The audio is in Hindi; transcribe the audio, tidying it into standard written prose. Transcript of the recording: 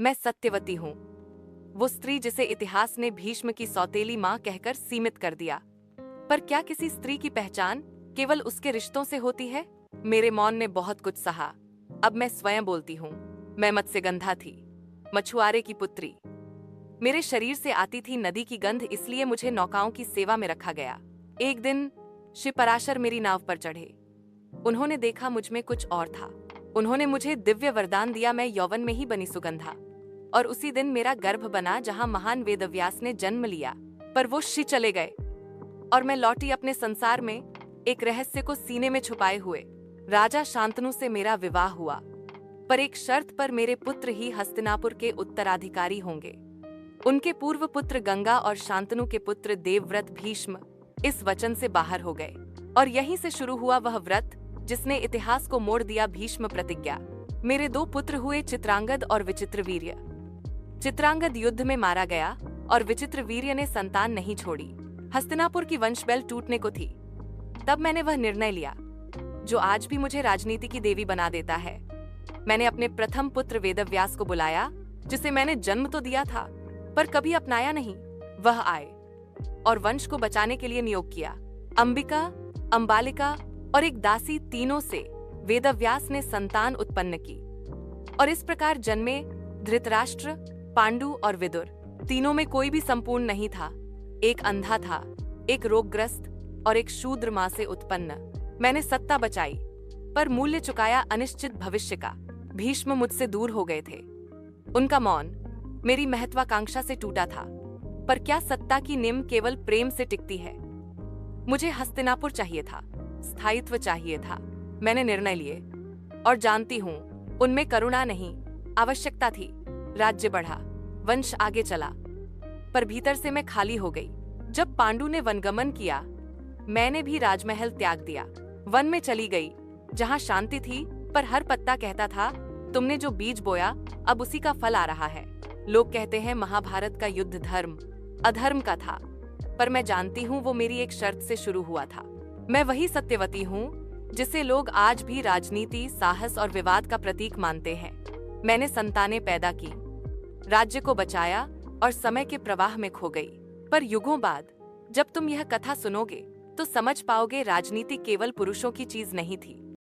मैं सत्यवती हूँ, वो स्त्री जिसे इतिहास ने भीष्म की सौतेली माँ कहकर सीमित कर दिया। पर क्या किसी स्त्री की पहचान केवल उसके रिश्तों से होती है? मेरे मौन ने बहुत कुछ सहा। अब मैं स्वयं बोलती हूँ। मैं मत्स्यगंधा थी, मछुआरे की पुत्री। मेरे शरीर से आती थी नदी की गंध, इसलिए मुझे नौकाओं की सेवा में रखा गया। एक दिन शिव पराशर मेरी नाव पर चढ़े। उन्होंने देखा मुझ में कुछ और था। उन्होंने मुझे दिव्य वरदान दिया, मैं यौवन में ही बनी सुगंधा। और उसी दिन मेरा गर्भ बना जहां महान वेदव्यास ने जन्म लिया। पर वो शी चले गए और मैं लौटी अपने संसार में, एक रहस्य को सीने में छुपाए हुए। राजा शांतनु से मेरा विवाह हुआ, पर एक शर्त पर, मेरे पुत्र ही हस्तिनापुर के उत्तराधिकारी होंगे। उनके पूर्व पुत्र गंगा और शांतनु के पुत्र देवव्रत भीष्म इस वचन से बाहर हो गए, और यहीं से शुरू हुआ वह व्रत जिसने इतिहास को मोड़ दिया, भीष्म प्रतिज्ञा। मेरे दो पुत्र हुए, चित्रांगद और विचित्रवीर्य। चित्रांगद युद्ध में मारा गया और विचित्रवीर्य ने संतान नहीं छोड़ी। हस्तिनापुर की वंशबेल टूटने को थी। तब मैंने वह निर्णय लिया जो आज भी मुझे राजनीति की देवी बना देता है। मैंने अपने प्रथम पुत्र वेदव्यास को बुलाया, जिसे मैंने जन्म तो दिया था पर कभी अपनाया नहीं। वह आए और वंश को बचाने के लिए नियोग किया। अंबिका, अंबालिका और एक दासी, तीनों से वेदव्यास ने संतान उत्पन्न की, और इस प्रकार जन्मे धृतराष्ट्र, पांडु और विदुर। तीनों में कोई भी संपूर्ण नहीं था। एक अंधा था, एक रोगग्रस्त और एक शूद्र मां से उत्पन्न। मैंने सत्ता बचाई पर मूल्य चुकाया अनिश्चित भविष्य का। भीष्म मुझसे दूर हो गए थे। उनका मौन मेरी महत्वाकांक्षा से टूटा था। पर क्या सत्ता की निम केवल प्रेम से टिकती है? मुझे हस्तिनापुर चाहिए था, स्थायित्व चाहिए था। मैंने निर्णय लिए और जानती हूँ उनमें करुणा नहीं, आवश्यकता थी। राज्य बढ़ा, वंश आगे चला, पर भीतर से मैं खाली हो गई। जब पांडु ने वनगमन किया, मैंने भी राजमहल त्याग दिया। वन में चली गई जहाँ शांति थी, पर हर पत्ता कहता था, तुमने जो बीज बोया अब उसी का फल आ रहा है। लोग कहते हैं महाभारत का युद्ध धर्म अधर्म का था, पर मैं जानती हूँ वो मेरी एक शर्त से शुरू हुआ था। मैं वही सत्यवती हूँ जिसे लोग आज भी राजनीति, साहस और विवाद का प्रतीक मानते हैं। मैंने संतानें पैदा की, राज्य को बचाया और समय के प्रवाह में खो गई। पर युगों बाद जब तुम यह कथा सुनोगे तो समझ पाओगे, राजनीति केवल पुरुषों की चीज नहीं थी।